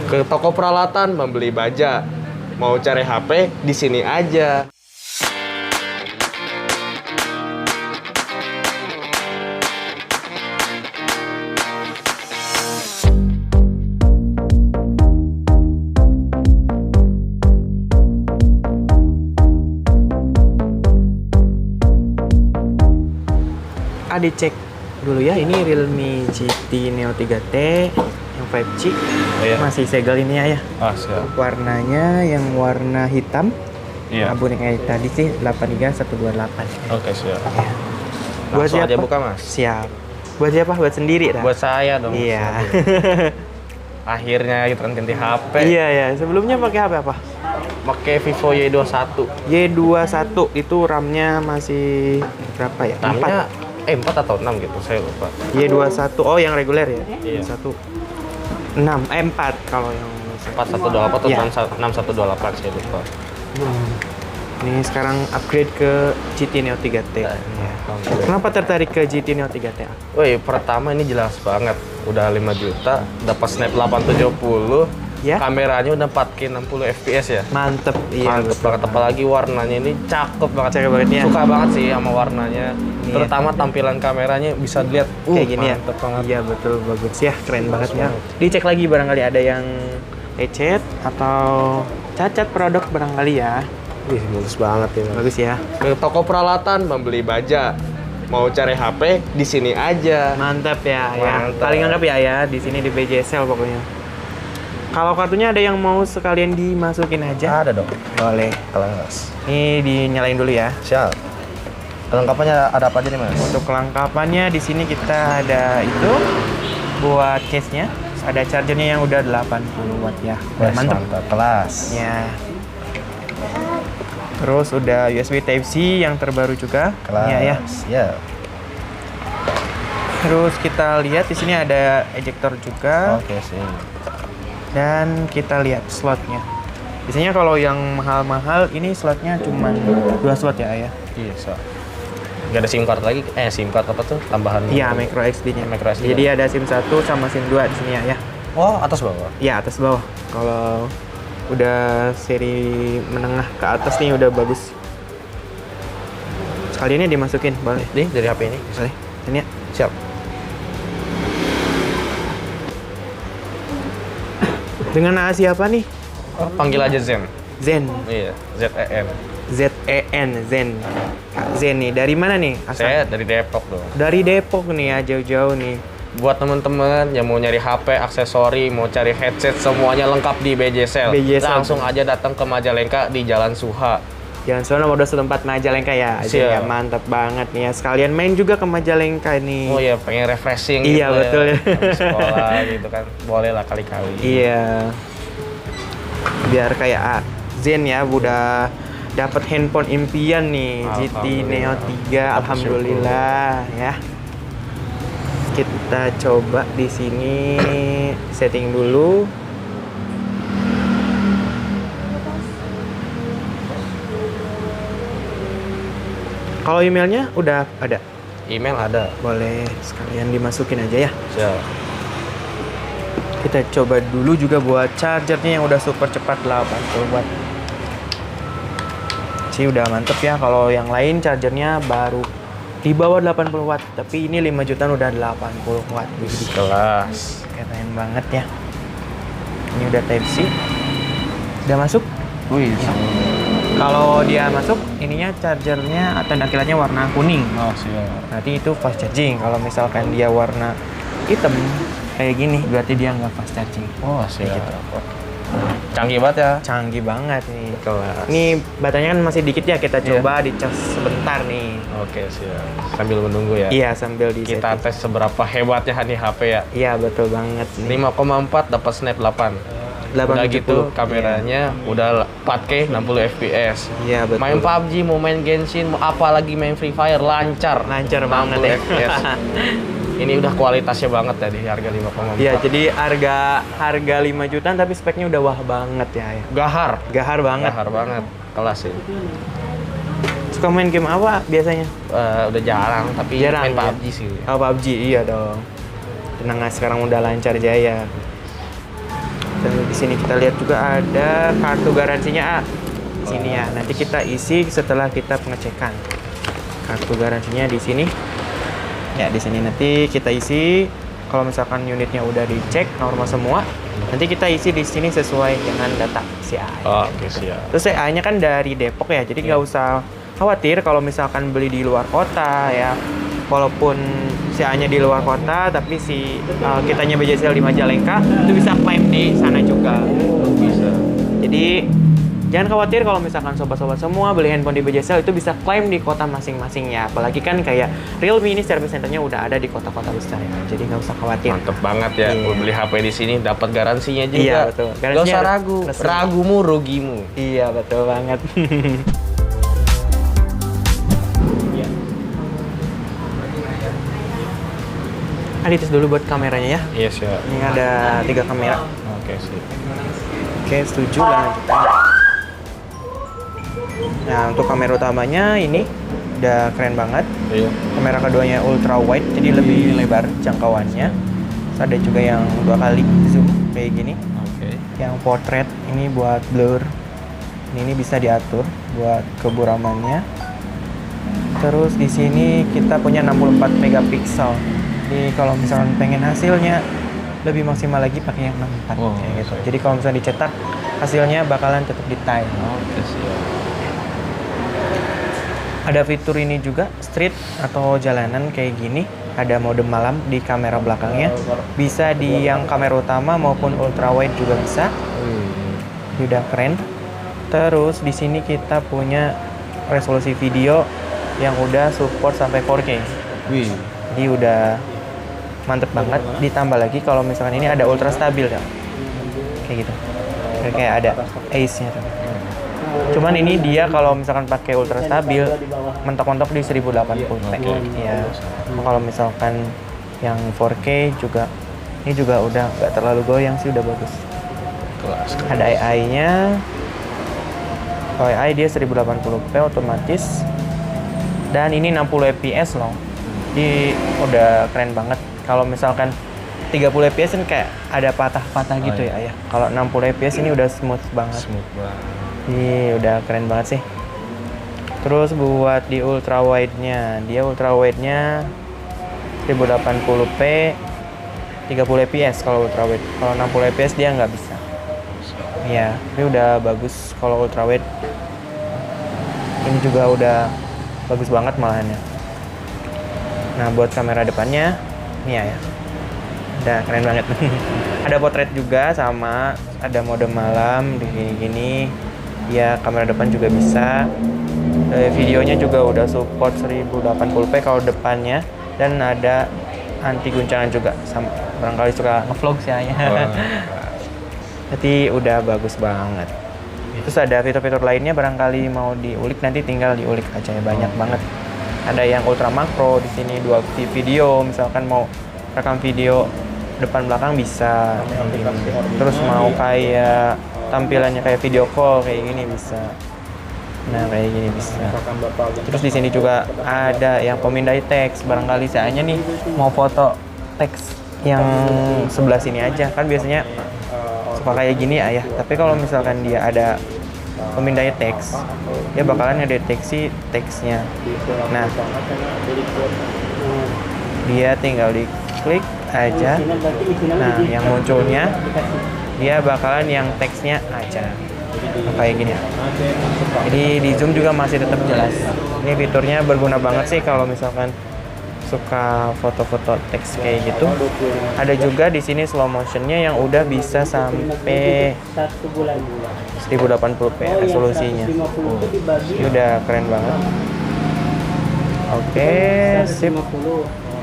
Ke toko peralatan membeli baja. Mau cari HP di sini aja. Dicek dulu ya, ini Realme GT Neo 3T yang 5G. Iya. Masih segel ini ya. Siap. Warnanya yang warna hitam. Iya. Abu yang kayak tadi sih 83128. Oke, siap. Ya. Buat Langsung siapa? aja buka, Mas. Siap. Buat siapa? Buat sendiri dah. Buat saya dong. Iya. Akhirnya kita ganti HP. Iya ya. Sebelumnya pakai HP apa? Pakai Vivo Y21. Y21 itu RAM-nya masih berapa ya? RAM-nya 4 atau 6 gitu, saya lupa. Y21. Oh, yang reguler ya? Iya. 1 6 4 kalau yang 4128 atau Iya. 6128, saya lupa. Ini sekarang upgrade ke GT Neo 3T. Iya. Kenapa tertarik ke GT Neo 3T? Woi, pertama ini jelas banget. Udah 5 juta, dapat Snap 870. Ya. Kameranya udah 4K 60 fps ya. Mantep, iya. Mantep banget, apalagi warnanya ini cakep banget. Cakep banget ya. Suka banget sih sama warnanya. Iya. Terutama tampilan kameranya bisa dilihat Kayak gini ya. mantep banget. Iya betul, bagus ya, keren banget ya. Dicek lagi barangkali ada yang lecet atau cacat produk barangkali ya. Wih, mulus banget ini. Bagus ya. Ke toko peralatan membeli baja. Mau cari HP di sini aja. Mantap ya, Mantap. ya. Paling anggap ya di sini di BJSL pokoknya. Kalau kartunya ada yang mau sekalian dimasukin aja? Ada dong. Boleh. Kelas. Ini dinyalain dulu ya. Siap. Kelengkapannya ada apa aja nih, Mas? Untuk kelengkapannya di sini kita ada itu buat case-nya. Ada chargernya yang udah 80 watt ya. Wes, Mantap. mantap. Kelas. Ya. Terus udah USB Type-C yang terbaru juga. Kelas. Ya, ya. Ya. Terus kita lihat di sini ada ejector juga. Oke sih. Dan kita lihat slotnya. Biasanya kalau yang mahal-mahal ini slotnya cuma 2 slot ya, ya. Iya, so. Gak ada SIM card lagi? SIM card apa tuh? Tambahan? Iya, micro SD-nya. Micro SD. Jadi ada SIM 1 sama SIM 2 di sini ya. Oh, atas bawah? Iya, atas bawah. Kalau udah seri menengah ke atas nih udah bagus. Sekaliannya dimasukin, boleh. Nih, dari HP ini? Boleh. Sini ya. Siap. Dengan nama siapa nih? Oh, panggil aja Zen. Zen. Iya, ZEN. Z-E-N, Zen. Kak Zen nih, dari mana nih? Saya dari Depok dong. Dari Depok nih ya, jauh-jauh nih. Buat teman-teman yang mau nyari HP, aksesori, mau cari headset, semuanya lengkap di BJSL. Langsung aja datang ke Majalengka di Jalan Suha. Jalan Suha nomor 24 Majalengka ya. Siap. Ya, mantap banget nih ya. Sekalian main juga ke Majalengka nih. Oh iya, pengen refreshing Iya, gitu betul ya. Habis sekolah gitu kan. Boleh lah kali-kali. Iya. Biar kayak Zen ya, udah dapat handphone impian nih, GT Neo 3. Alhamdulillah ya. Kita coba di sini setting dulu. Kalau emailnya udah ada? Email ada. Boleh sekalian dimasukin aja ya. Siap. Kita coba dulu juga buat chargernya yang udah super cepat 80 watt. Sih udah mantep ya. Kalau yang lain chargernya baru di bawah 80 watt, tapi ini 5 jutaan udah 80 watt. Wih, Kelas. keren banget ya. Ini udah Type-C. Udah masuk? Wih, Kalau dia masuk, ininya chargernya tanda kilatnya warna kuning. Oh, siap. Berarti itu fast charging. Kalau misalkan dia warna hitam kayak gini, berarti dia nggak fast charging. Oh, Kayak siap. gitu. Canggih banget ya. Canggih banget nih. Kelas. Ini baterainya kan masih dikit ya, kita Iya. coba dicas sebentar nih. Oke, siap. Sambil menunggu ya. Iya, sambil di Kita setting. tes seberapa hebatnya nih HP ya. Iya, betul banget nih. 5,4 dapat Snap 8. Udah 870. gitu kameranya udah 4K 60 fps. Iya, betul. Main PUBG, mau main Genshin, mau apa lagi main Free Fire lancar. Lancar 60 banget ya. FPS. Ini udah kualitasnya banget ya di harga 5,4. Iya, jadi harga 5 jutaan tapi speknya udah wah banget ya. Gahar. Gahar banget. Gahar banget. Kelas sih. Suka main game apa biasanya? Udah jarang, tapi Jarang, main ya? PUBG sih. Oh, PUBG, iya dong. Tenang, sekarang udah lancar jaya. Terus di sini kita lihat juga ada kartu garansinya di sini ya. Nanti kita isi setelah kita pengecekan. Kartu garansinya di sini. Ya, di sini nanti kita isi. Kalau misalkan unitnya udah dicek normal semua, nanti kita isi di sini sesuai dengan data CI. Oke, siap. Terus CI-nya kan dari Depok ya, jadi nggak usah khawatir kalau misalkan beli di luar kota ya. Walaupun CA-nya di luar kota, tapi kitanya BJSL di Majalengka itu bisa klaim di sana juga. Bisa. Jadi jangan khawatir kalau misalkan sobat-sobat semua beli handphone di BJSL itu bisa klaim di kota masing-masing ya. Apalagi kan kayak Realme ini service centernya udah ada di kota-kota besar ya. Jadi nggak usah khawatir. Mantep banget ya, beli HP di sini dapat garansinya juga. Iya betul. Gak usah ragu, ragumu rugimu. Iya betul banget. Tes dulu buat kameranya ya. Iya siap. Ini ada 3 kamera. Oke sih. Oke, setuju lanjutan. Nah, untuk kamera utamanya ini udah keren banget. Iya. Kamera keduanya ultra wide, jadi lebih lebar jangkauannya. Terus ada juga yang 2 kali zoom kayak gini. Oke. Yang portrait ini buat blur. Ini bisa diatur buat keburamannya. Terus di sini kita punya 64 megapiksel. Jadi kalau misalkan pengen hasilnya lebih maksimal lagi pakai yang 64 kayak gitu. Jadi kalau misalnya dicetak hasilnya bakalan tetap detail. Oke siap. Ada fitur ini juga street atau jalanan kayak gini. Ada mode malam di kamera belakangnya. Bisa di yang kamera utama maupun ultra wide juga bisa. Ini udah keren. Terus di sini kita punya resolusi video yang udah support sampai 4K. Wih. Jadi udah mantep banget. Ditambah lagi kalau misalkan ini ada ultra stabil ya, kayak gitu. Kayak ada ace-nya tuh. Cuman ini dia kalau misalkan pakai ultra stabil mentok-mentok di 1080p. Ya. Kalau misalkan yang 4K juga ini juga udah nggak terlalu goyang sih, udah bagus. Kelas. Ada AI-nya. Kalau AI dia 1080p otomatis. Dan ini 60 fps loh. Jadi udah keren banget. Kalau misalkan 30 fps kan kayak ada patah-patah gitu ya. Kalau 60 fps ini udah smooth banget. Smooth banget. Ini udah keren banget sih. Terus buat di ultra wide-nya, dia ultra wide-nya 1080p 30 fps kalau ultra wide. Kalau 60 fps dia nggak bisa. Iya, ini udah bagus kalau ultra wide. Ini juga udah bagus banget malahannya. Nah, buat kamera depannya ini ya. Udah keren banget. Ada potret juga sama, ada mode malam di gini-gini. Ya, kamera depan juga bisa. Videonya juga udah support 1080p kalau depannya dan ada anti guncangan juga. Barangkali suka ngevlog sih ya. Jadi udah bagus banget. Terus ada fitur-fitur lainnya barangkali mau diulik nanti tinggal diulik aja ya, banyak banget. Ada yang ultra makro di sini, dual video, misalkan mau rekam video depan belakang bisa. Terus mau kayak tampilannya kayak video call kayak gini bisa. Nah, kayak gini bisa. Terus di sini juga ada yang pemindai teks, barangkali saya nih mau foto teks yang sebelah sini aja. Kan biasanya suka kayak gini ya. Tapi kalau misalkan dia ada pemindai teks, dia bakalan ngedeteksi teksnya. Nah, dia tinggal diklik aja. Nah, yang munculnya dia bakalan yang teksnya aja. Kayak gini ya. Jadi di zoom juga masih tetap jelas. Ini fiturnya berguna banget sih kalau misalkan suka foto-foto teks kayak gitu. Ada juga di sini slow motionnya yang udah bisa sampai 1080p resolusinya. Ini udah keren banget. Oke, sip.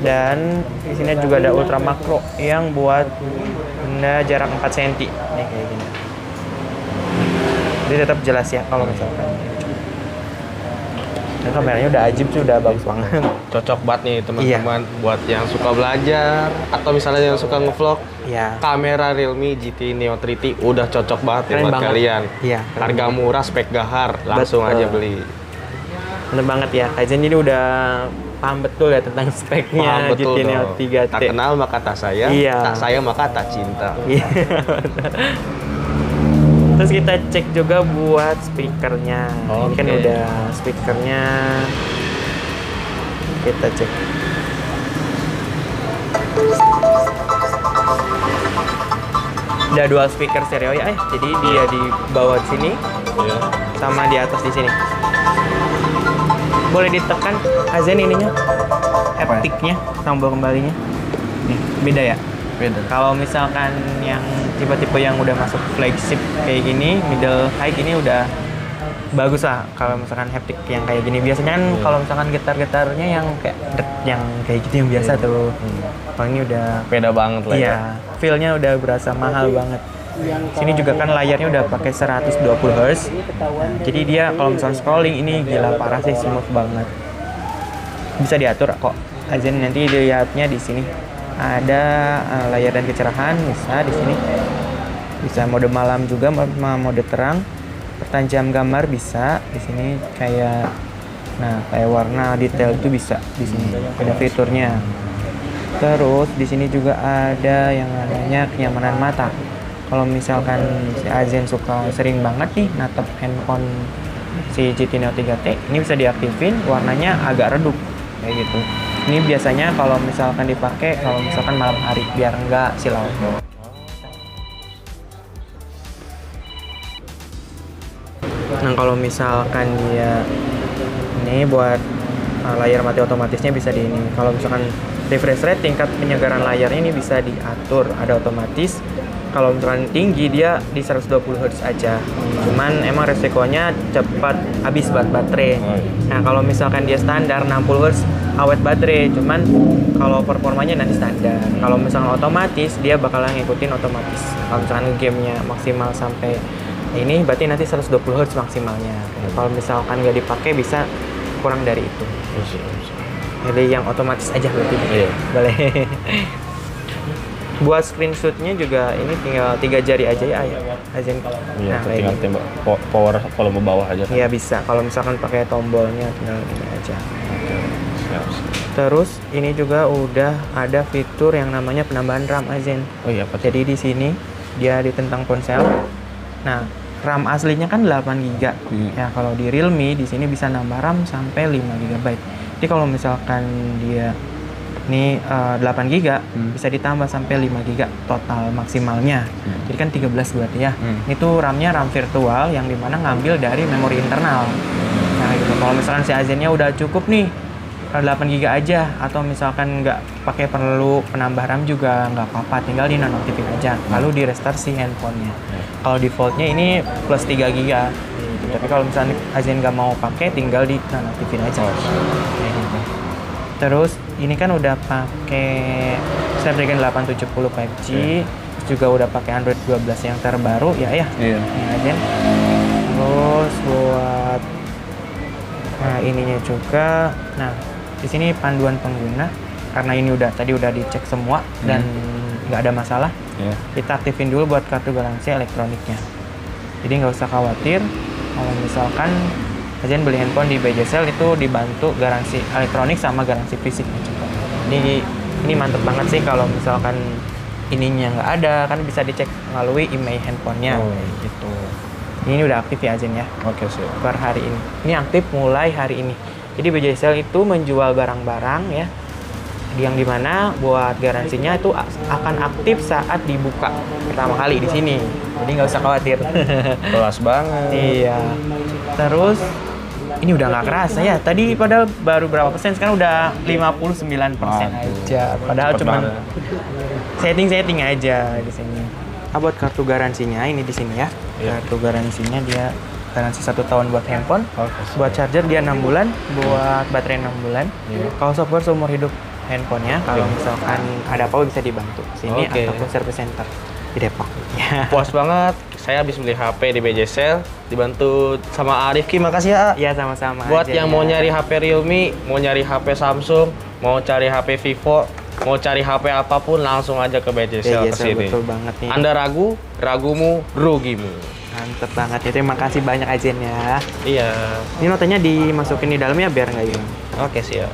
Dan di sini juga ada ultra makro yang buat benda jarak 4 cm. Nih kayak gini. Jadi tetap jelas ya kalau misalkan. Dan kameranya udah ajib sih, udah bagus banget. Cocok banget nih teman-teman buat yang suka belajar atau misalnya yang suka ngevlog. Iya. Kamera Realme GT Neo 3T udah cocok banget nih buat kalian. Iya. Harga murah, spek gahar, langsung aja beli. Bener banget ya. Kaizen jadi udah paham betul ya tentang speknya betul GT Neo dong. 3T. Tak kenal maka tak sayang, Iya. tak sayang maka tak cinta. Iya. Terus kita cek juga buat speakernya. Ini kan Oke. udah speakernya. Kita cek. Ada dual speaker stereo ya, jadi dia di bawah sini Iya. sama di atas di sini. Boleh ditekan Azen ininya, haptiknya, tombol kembalinya. Nih, beda ya. Beda. Kalau misalkan yang tipe-tipe yang udah masuk flagship kayak gini, middle high gini udah bagus lah. Kalau misalkan haptik yang kayak gini, biasanya kan kalau misalkan gitar-gitarnya yang kayak yang kayak gitu yang biasa tuh. Kalau ini udah Beda banget lah ya. iya, feel-nya udah berasa mahal banget. Sini juga kan layarnya udah pakai 120 Hz. Jadi dia kalau misalnya scrolling ini gila parah sih, smooth banget. Bisa diatur kok. Azen nanti dilihatnya di sini. Ada layar dan kecerahan bisa di sini. Bisa mode malam juga, mode terang. Pertajam gambar bisa di sini kayak kayak warna detail itu bisa di sini. Ada fiturnya. Terus di sini juga ada yang namanya kenyamanan mata. Kalau misalkan si Azen suka sering banget nih natap handphone si GT Neo 3T, ini bisa diaktifin, warnanya agak redup kayak gitu. Ini biasanya kalau misalkan dipakai kalau misalkan malam hari biar enggak silau. Nah kalau misalkan dia ini buat layar mati otomatisnya bisa di ini. Kalau misalkan refresh rate, tingkat penyegaran layarnya ini bisa diatur, ada otomatis. Kalau misalkan tinggi dia di 120 Hz aja. Cuman emang resikonya cepat habis baterai. Nah, kalau misalkan dia standar 60 Hz awet baterai, cuman kalau performanya nanti standar. Kalau misalkan otomatis dia bakalan ngikutin otomatis. Kalau misalkan gamenya maksimal sampai ini berarti nanti 120 Hz maksimalnya. Kalau misalkan nggak dipakai bisa kurang dari itu. Jadi yang otomatis aja berarti. Iya. Boleh. Buat screenshotnya juga ini tinggal 3 jari aja ya Azen. Iya, Nah, tinggal gitu. tembak power volume bawah aja. Iya bisa. Kalau misalkan pakai tombolnya tinggal ini aja. Oke. Siap. Terus ini juga udah ada fitur yang namanya penambahan RAM Azen. Oh iya, apa tuh? Jadi di sini dia ditentang ponsel. Nah, RAM aslinya kan 8 GB. Ya, kalau di Realme di sini bisa nambah RAM sampai 5 GB. Jadi kalau misalkan dia ini 8 GB bisa ditambah sampai 5 GB total maksimalnya. Jadi kan 13 berarti ya. Itu RAM-nya RAM virtual yang dimana ngambil dari memori internal. Nah gitu. Kalau misalkan si Azennya udah cukup nih 8 GB aja, atau misalkan nggak pakai perlu penambah RAM juga nggak apa-apa, tinggal dinonaktifin aja. Lalu di restart si handphonenya. Kalau defaultnya ini plus 3 GB. Tapi kalau misalnya Azen nggak mau pakai, tinggal dinonaktifin aja. Kayak gitu. Terus ini kan udah pakai Snapdragon 870 5G, terus juga udah pakai Android 12 yang terbaru ya. Iya. Ini aja. Terus buat ininya juga. Nah, di sini panduan pengguna karena ini tadi udah dicek semua dan nggak ada masalah. Iya. Kita aktifin dulu buat kartu garansi elektroniknya. Jadi nggak usah khawatir kalau misalkan Azen beli handphone di BJSL itu dibantu garansi elektronik sama garansi fisiknya juga. Ini mantep banget sih kalau misalkan ininya nggak ada, kan bisa dicek melalui email handphonenya. Gitu. Ini udah aktif ya Azen ya. Oke, siap. Per hari ini. Ini aktif mulai hari ini. Jadi BJSL itu menjual barang-barang ya, yang dimana buat garansinya itu akan aktif saat dibuka pertama kali di sini. Jadi nggak usah khawatir. Kelas banget. Iya. Terus ini udah nggak kerasa ya. Tadi padahal baru berapa persen, sekarang udah 59% aja. Padahal Cepet cuma banget. setting aja di sini. Buat kartu garansinya ini di sini ya. Iya. Kartu garansinya dia garansi 1 tahun buat handphone. Oke, Buat charger dia 6 bulan, buat baterai 6 bulan. Iya. Kalau software seumur hidup handphonenya, kalau misalkan ada apa bisa dibantu sini Oke. ataupun service center di Depok. Ya. Puas banget. Saya habis beli HP di BJSL, dibantu sama Arifki. Makasih ya. Iya sama-sama. Buat aja yang ya. mau nyari HP Realme, mau nyari HP Samsung, mau cari HP Vivo, mau cari HP apapun, langsung aja ke BJSL BJSL, kesini. betul banget nih. Anda ragu, ragumu, rugimu. Mantep banget ya. Terima kasih banyak Azen ya. Iya. Ini notanya dimasukin di dalamnya biar nggak hilang. Oke, siap.